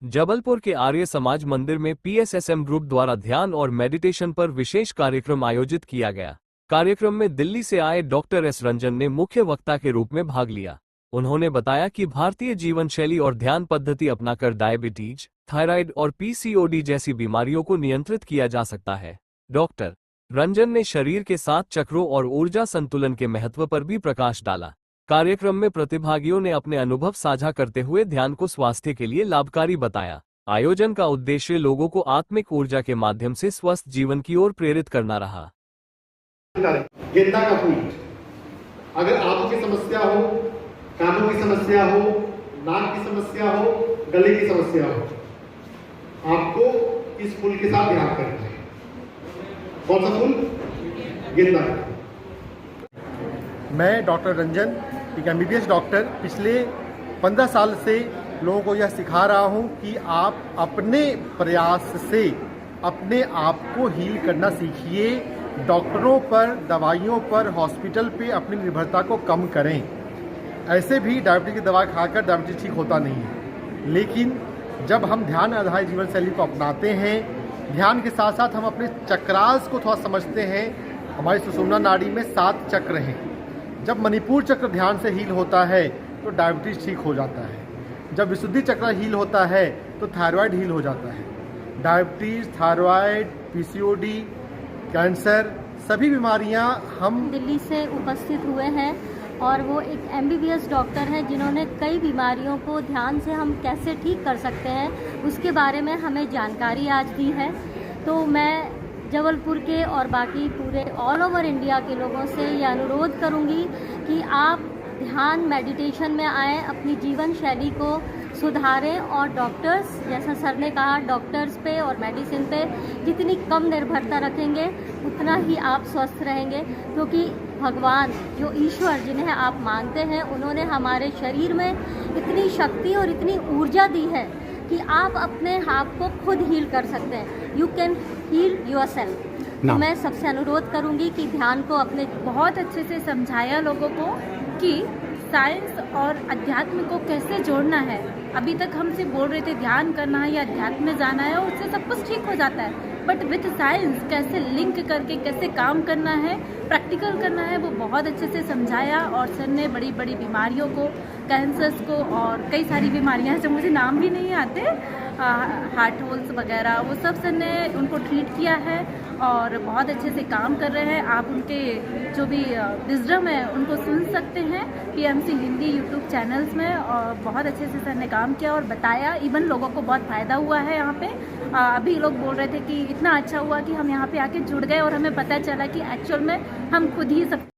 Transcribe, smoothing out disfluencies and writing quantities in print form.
जबलपुर के आर्य समाज मंदिर में पीएसएसएम ग्रुप द्वारा ध्यान और मेडिटेशन पर विशेष कार्यक्रम आयोजित किया गया। कार्यक्रम में दिल्ली से आए डॉक्टर एस रंजन ने मुख्य वक्ता के रूप में भाग लिया। उन्होंने बताया कि भारतीय जीवन शैली और ध्यान पद्धति अपनाकर डायबिटीज, थायराइड और पीसीओडी जैसी बीमारियों को नियंत्रित किया जा सकता है। डॉक्टर रंजन ने शरीर के 7 चक्रों और ऊर्जा संतुलन के महत्व पर भी प्रकाश डाला। कार्यक्रम में प्रतिभागियों ने अपने अनुभव साझा करते हुए ध्यान को स्वास्थ्य के लिए लाभकारी बताया। आयोजन का उद्देश्य लोगों को आत्मिक ऊर्जा के माध्यम से स्वस्थ जीवन की ओर प्रेरित करना रहा। गेंदा का फूल, अगर आंखों की समस्या हो, कानों की समस्या हो, नाक की समस्या हो, गले की समस्या हो, आपको इस फूल के साथ ध्यान करना है। कौन सा फूल? गेंदा। मैं डॉक्टर रंजन, एक एमबीबीएस डॉक्टर, पिछले 15 साल से लोगों को यह सिखा रहा हूं कि आप अपने प्रयास से अपने आप को हील करना सीखिए। डॉक्टरों पर, दवाइयों पर, हॉस्पिटल पे अपनी निर्भरता को कम करें। ऐसे भी डायबिटीज की दवा खाकर डायबिटीज ठीक होता नहीं है, लेकिन जब हम ध्यान आधारित जीवन शैली को अपनाते हैं, ध्यान के साथ साथ हम अपने चक्रास को थोड़ा समझते हैं। हमारी सुषुम्ना नाड़ी में 7 चक्र हैं। जब मणिपुर चक्र ध्यान से हील होता है तो डायबिटीज ठीक हो जाता है। जब विशुद्धि चक्र हील होता है तो थायराइड हील हो जाता है। डायबिटीज, थायराइड, पीसीओडी, कैंसर, सभी बीमारियां हम दिल्ली से उपस्थित हुए हैं और वो एक एमबीबीएस डॉक्टर हैं जिन्होंने कई बीमारियों को ध्यान से हम कैसे ठीक कर सकते हैं उसके बारे में हमें जानकारी आज दी है। तो मैं जबलपुर के और बाकी पूरे ऑल ओवर इंडिया के लोगों से ये अनुरोध करूंगी कि आप ध्यान मेडिटेशन में आएँ, अपनी जीवन शैली को सुधारें और डॉक्टर्स, जैसा सर ने कहा, डॉक्टर्स पे और मेडिसिन पे जितनी कम निर्भरता रखेंगे उतना ही आप स्वस्थ रहेंगे। क्योंकि भगवान, जो ईश्वर जिन्हें आप मानते हैं, उन्होंने हमारे शरीर में इतनी शक्ति और इतनी ऊर्जा दी है कि आप अपने आप को खुद हील कर सकते हैं। You can heal yourself. तो मैं सबसे अनुरोध करूंगी कि ध्यान को अपने बहुत अच्छे से समझाया लोगों को कि साइंस और अध्यात्म को कैसे जोड़ना है। अभी तक हम सिर्फ बोल रहे थे ध्यान करना है या अध्यात्म में जाना है और उससे सब कुछ ठीक हो जाता है, बट विथ साइंस कैसे लिंक करके कैसे काम करना है, प्रैक्टिकल करना है, वो बहुत अच्छे से समझाया। और सर ने बड़ी बड़ी बीमारियों को, कैंसर्स को और कई सारी बीमारियां हैं जो मुझे नाम भी नहीं आते, हार्ट होल्स वगैरह, वो सब सर ने उनको ट्रीट किया है और बहुत अच्छे से काम कर रहे हैं। आप उनके जो भी विजडम है उनको सुन सकते हैं पीएमसी हिंदी यूट्यूब चैनल्स में। और बहुत अच्छे से सर ने काम किया और बताया। इवन लोगों को बहुत फ़ायदा हुआ है यहाँ पे। अभी लोग बोल रहे थे कि इतना अच्छा हुआ कि हम यहाँ पे आके जुड़ गए और हमें पता चला कि एक्चुअल में हम खुद ही सब